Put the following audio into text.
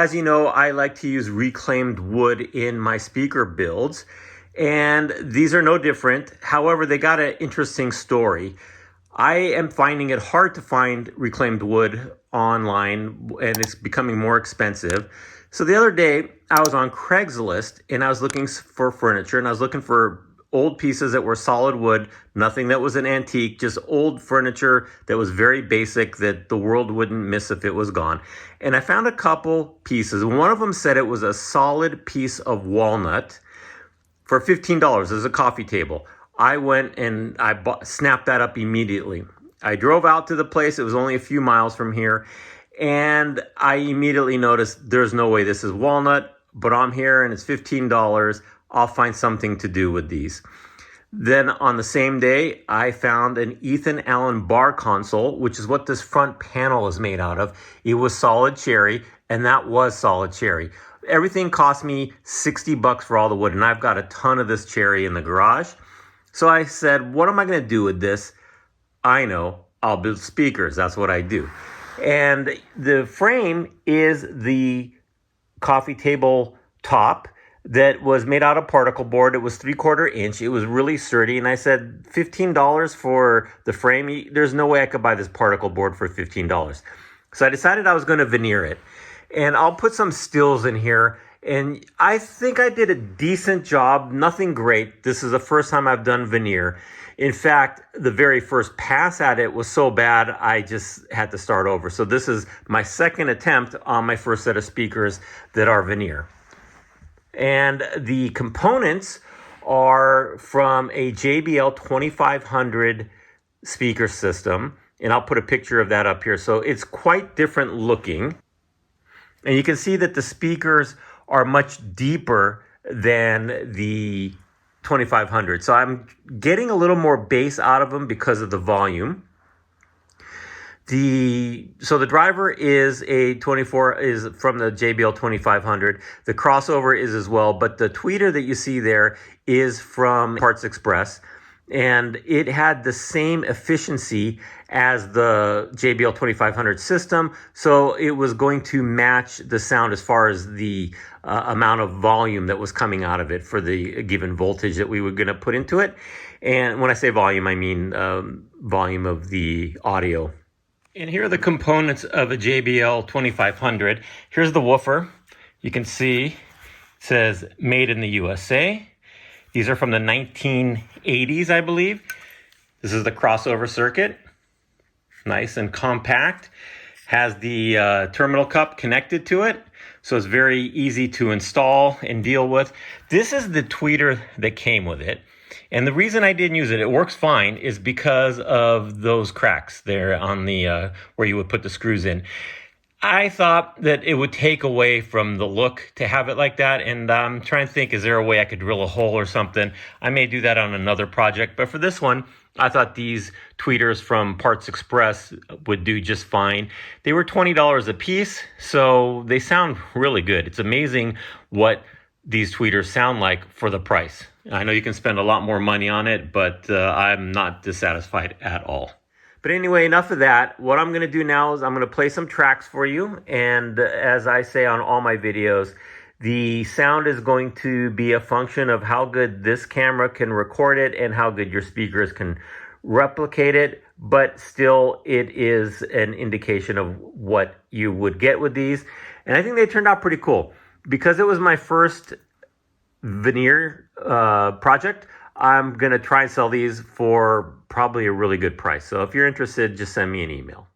as you know, I like to use reclaimed wood in my speaker builds, and these are no different. However, they got an interesting story. I am finding it hard to find reclaimed wood online, and it's becoming more expensive. So the other day, I was on Craigslist, and I was looking for furniture, and I was looking for old pieces that were solid wood, nothing that was an antique, just old furniture that was very basic that the world wouldn't miss if it was gone. And I found a couple pieces. One of them said it was a solid piece of walnut for $15 as a coffee table. I went and snapped that up immediately. I drove out to the place. It was only a few miles from here. And I immediately noticed there's no way this is walnut, but I'm here and it's $15. I'll find something to do with these. Then on the same day, I found an Ethan Allen bar console, which is what this front panel is made out of. It was solid cherry, and that was solid cherry. Everything cost me $60 for all the wood, and I've got a ton of this cherry in the garage. So I said, what am I going to do with this? I know, I'll build speakers. That's what I do. And the frame is the coffee table top that was made out of particle board. It was 3/4 inch. It was really sturdy. And I said, $15 for the frame? There's no way I could buy this particle board for $15. So I decided I was going to veneer it. And I'll put some stills in here. And I think I did a decent job. Nothing great. This is the first time I've done veneer. In fact, the very first pass at it was so bad, I just had to start over. So this is my second attempt on my first set of speakers that are veneer. And the components are from a JBL 2500 speaker system. And I'll put a picture of that up here. So it's quite different looking. And you can see that the speakers are much deeper than the 2500. So I'm getting a little more bass out of them because of the volume. So the driver is is from the JBL 2500. The crossover is as well, but the tweeter that you see there is from Parts Express, and it had the same efficiency as the JBL 2500 system, so it was going to match the sound as far as the amount of volume that was coming out of it for the given voltage that we were going to put into it. And when I say volume, I mean volume of the audio. And here are the components of a JBL 2500. Here's the woofer. You can see it says made in the USA. These are from the 1980s, I believe. This is the crossover circuit. Nice and compact. Has the terminal cup connected to it, so it's very easy to install and deal with. This is the tweeter that came with it. And the reason I didn't use it, it works fine, is because of those cracks there on the where you would put the screws in. I thought that it would take away from the look to have it like that, and I'm trying to think, is there a way I could drill a hole or something? I may do that on another project, but for this one, I thought these tweeters from Parts Express would do just fine. They were $20 a piece, so they sound really good. It's amazing what these tweeters sound like for the price. I know you can spend a lot more money on it, but I'm not dissatisfied at all. But anyway, enough of that. What I'm going to do now is I'm going to play some tracks for you. And as I say on all my videos, the sound is going to be a function of how good this camera can record it and how good your speakers can replicate it. But still, it is an indication of what you would get with these. And I think they turned out pretty cool. Because it was my first veneer project, I'm going to try and sell these for probably a really good price. So if you're interested, just send me an email.